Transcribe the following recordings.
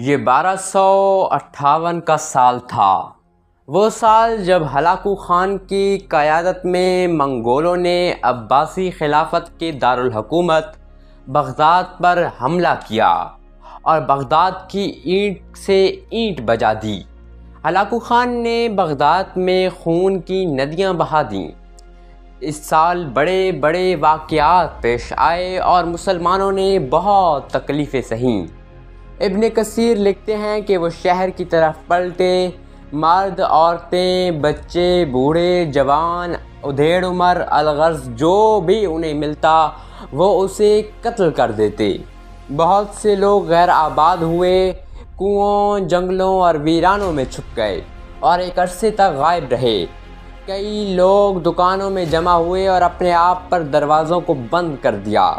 یہ 1258 کا سال تھا، وہ سال جب ہلاکو خان کی قیادت میں منگولوں نے عباسی خلافت کے دارالحکومت بغداد پر حملہ کیا اور بغداد کی اینٹ سے اینٹ بجا دی۔ ہلاکو خان نے بغداد میں خون کی ندیاں بہا دیں۔ اس سال بڑے بڑے واقعات پیش آئے اور مسلمانوں نے بہت تکلیفیں سہیں۔ ابن کثیر لکھتے ہیں کہ وہ شہر کی طرف پلٹے، مرد، عورتیں، بچے، بوڑھے، جوان، ادھیڑ عمر، الغرض جو بھی انہیں ملتا وہ اسے قتل کر دیتے۔ بہت سے لوگ غیر آباد ہوئے، کنووں، جنگلوں اور ویرانوں میں چھپ گئے اور ایک عرصے تک غائب رہے۔ کئی لوگ دکانوں میں جمع ہوئے اور اپنے آپ پر دروازوں کو بند کر دیا۔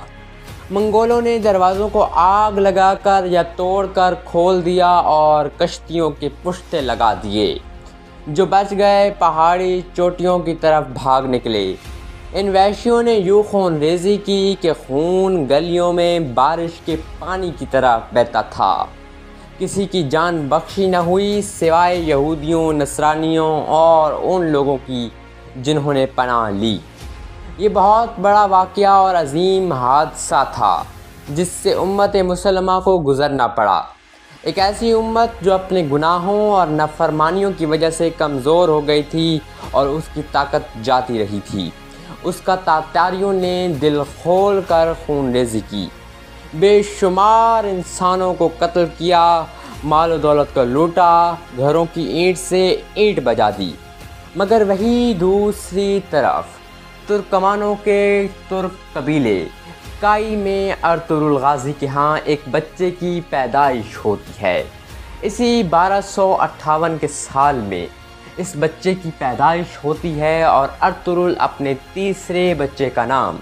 منگولوں نے دروازوں کو آگ لگا کر یا توڑ کر کھول دیا اور کشتیوں کے پشتے لگا دیے۔ جو بچ گئے پہاڑی چوٹیوں کی طرف بھاگ نکلے۔ ان وحشیوں نے یوں خون ریزی کی کہ خون گلیوں میں بارش کے پانی کی طرح بہتا تھا۔ کسی کی جان بخشی نہ ہوئی سوائے یہودیوں، نصرانیوں اور ان لوگوں کی جنہوں نے پناہ لی۔ یہ بہت بڑا واقعہ اور عظیم حادثہ تھا جس سے امت مسلمہ کو گزرنا پڑا۔ ایک ایسی امت جو اپنے گناہوں اور نافرمانیوں کی وجہ سے کمزور ہو گئی تھی اور اس کی طاقت جاتی رہی تھی۔ اس کا تاتاریوں نے دل کھول کر خون ریزی کی، بے شمار انسانوں کو قتل کیا، مال و دولت کو لوٹا، گھروں کی اینٹ سے اینٹ بجا دی۔ مگر وہی دوسری طرف ترکمانوں کے ترک قبیلے کائی میں ارطغرل غازی کے ہاں ایک بچے کی پیدائش ہوتی ہے۔ اسی 1258 کے سال میں اس بچے کی پیدائش ہوتی ہے اور ارطغرل اپنے تیسرے بچے کا نام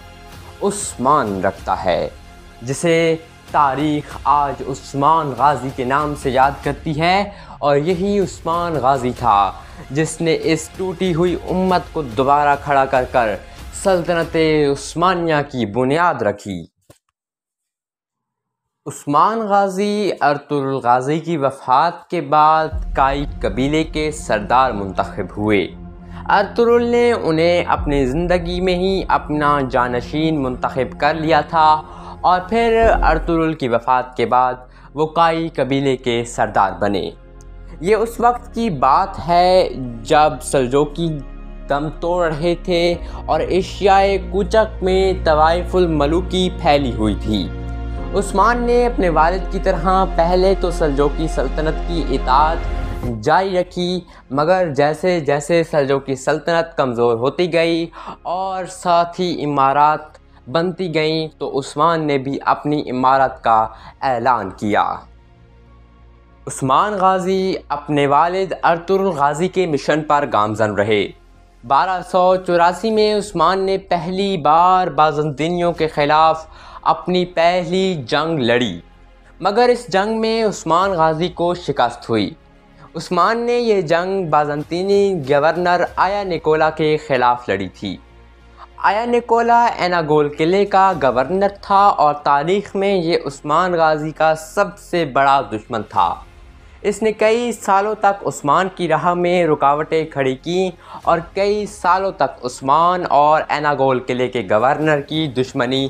عثمان رکھتا ہے، جسے تاریخ آج عثمان غازی کے نام سے یاد کرتی ہے۔ اور یہی عثمان غازی تھا جس نے اس ٹوٹی ہوئی امت کو دوبارہ کھڑا کر کر سلطنت عثمانیہ کی بنیاد رکھی۔ عثمان غازی ارطغرل غازی کی وفات کے بعد کائی قبیلے کے سردار منتخب ہوئے۔ ارطغرل نے انہیں اپنی زندگی میں ہی اپنا جانشین منتخب کر لیا تھا اور پھر ارطغرل کی وفات کے بعد وہ کائی قبیلے کے سردار بنے۔ یہ اس وقت کی بات ہے جب سلجوقی دم توڑ رہے تھے اور ایشیائے کوچک میں طوائف الملوکی پھیلی ہوئی تھی۔ عثمان نے اپنے والد کی طرح پہلے تو سلجوقی سلطنت کی اطاعت جاری رکھی، مگر جیسے جیسے سلجوقی سلطنت کمزور ہوتی گئی اور ساتھ ہی امارات بنتی گئیں تو عثمان نے بھی اپنی امارت کا اعلان کیا۔ عثمان غازی اپنے والد ارطغرل غازی کے مشن پر گامزن رہے۔ 1284 میں عثمان نے پہلی بار بازنطینیوں کے خلاف اپنی پہلی جنگ لڑی، مگر اس جنگ میں عثمان غازی کو شکست ہوئی۔ عثمان نے یہ جنگ بازنطینی گورنر آیا نکولا کے خلاف لڑی تھی۔ آیا نکولا ایناگول قلعے کا گورنر تھا اور تاریخ میں یہ عثمان غازی کا سب سے بڑا دشمن تھا۔ اس نے کئی سالوں تک عثمان کی راہ میں رکاوٹیں کھڑی کیں اور کئی سالوں تک عثمان اور ایناگول قلعے کے گورنر کی دشمنی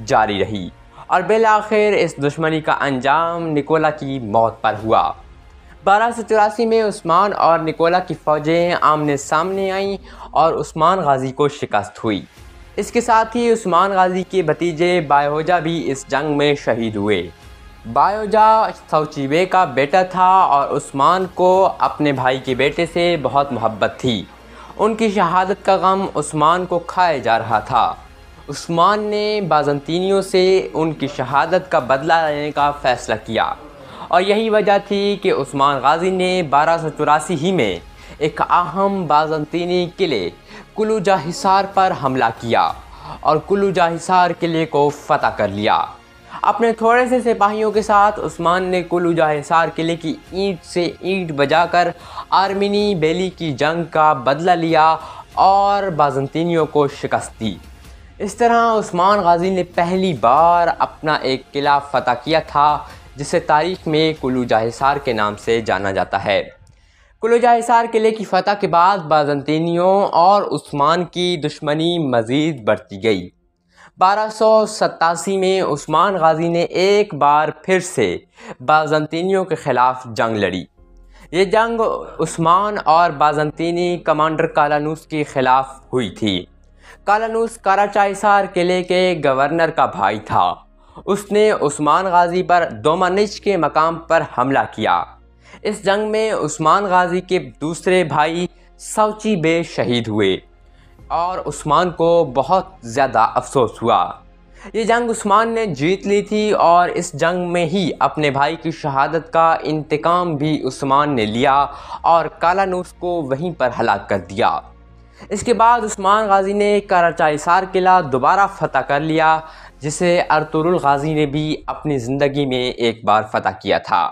جاری رہی اور بالآخر اس دشمنی کا انجام نکولا کی موت پر ہوا۔ 1284 میں عثمان اور نکولا کی فوجیں آمنے سامنے آئیں اور عثمان غازی کو شکست ہوئی۔ اس کے ساتھ ہی عثمان غازی کے بھتیجے بایوجا بھی اس جنگ میں شہید ہوئے۔ بایوجا سوچیبے کا بیٹا تھا اور عثمان کو اپنے بھائی کے بیٹے سے بہت محبت تھی۔ ان کی شہادت کا غم عثمان کو کھائے جا رہا تھا۔ عثمان نے بازنطینیوں سے ان کی شہادت کا بدلہ لینے کا فیصلہ کیا اور یہی وجہ تھی کہ عثمان غازی نے 1284 ہی میں ایک اہم بازنطینی قلعے قلوجہ حصار پر حملہ کیا اور قلوجہ حصار قلعے کو فتح کر لیا۔ اپنے تھوڑے سے سپاہیوں کے ساتھ عثمان نے قلوجہ حصار قلعے کی اینٹ سے اینٹ بجا کر آرمینی بیلی کی جنگ کا بدلہ لیا اور بازنطینیوں کو شکست دی۔ اس طرح عثمان غازی نے پہلی بار اپنا ایک قلعہ فتح کیا تھا جسے تاریخ میں قلوجہ حصار کے نام سے جانا جاتا ہے۔ قلوجہ حصار قلعے کی فتح کے بعد بازنطینیوں اور عثمان کی دشمنی مزید بڑھتی گئی۔ 1287 میں عثمان غازی نے ایک بار پھر سے بازنطینیوں کے خلاف جنگ لڑی۔ یہ جنگ عثمان اور بازنطینی کمانڈر کالانوس کے خلاف ہوئی تھی۔ کالانوس کاراچا حصار قلعے کے گورنر کا بھائی تھا۔ اس نے عثمان غازی پر دومانچ کے مقام پر حملہ کیا۔ اس جنگ میں عثمان غازی کے دوسرے بھائی سوچی بے شہید ہوئے اور عثمان کو بہت زیادہ افسوس ہوا۔ یہ جنگ عثمان نے جیت لی تھی اور اس جنگ میں ہی اپنے بھائی کی شہادت کا انتقام بھی عثمان نے لیا اور کالانوس کو وہیں پر ہلاک کر دیا۔ اس کے بعد عثمان غازی نے کاراچا حصار قلعہ دوبارہ فتح کر لیا، جسے ارطغرل غازی نے بھی اپنی زندگی میں ایک بار فتح کیا تھا۔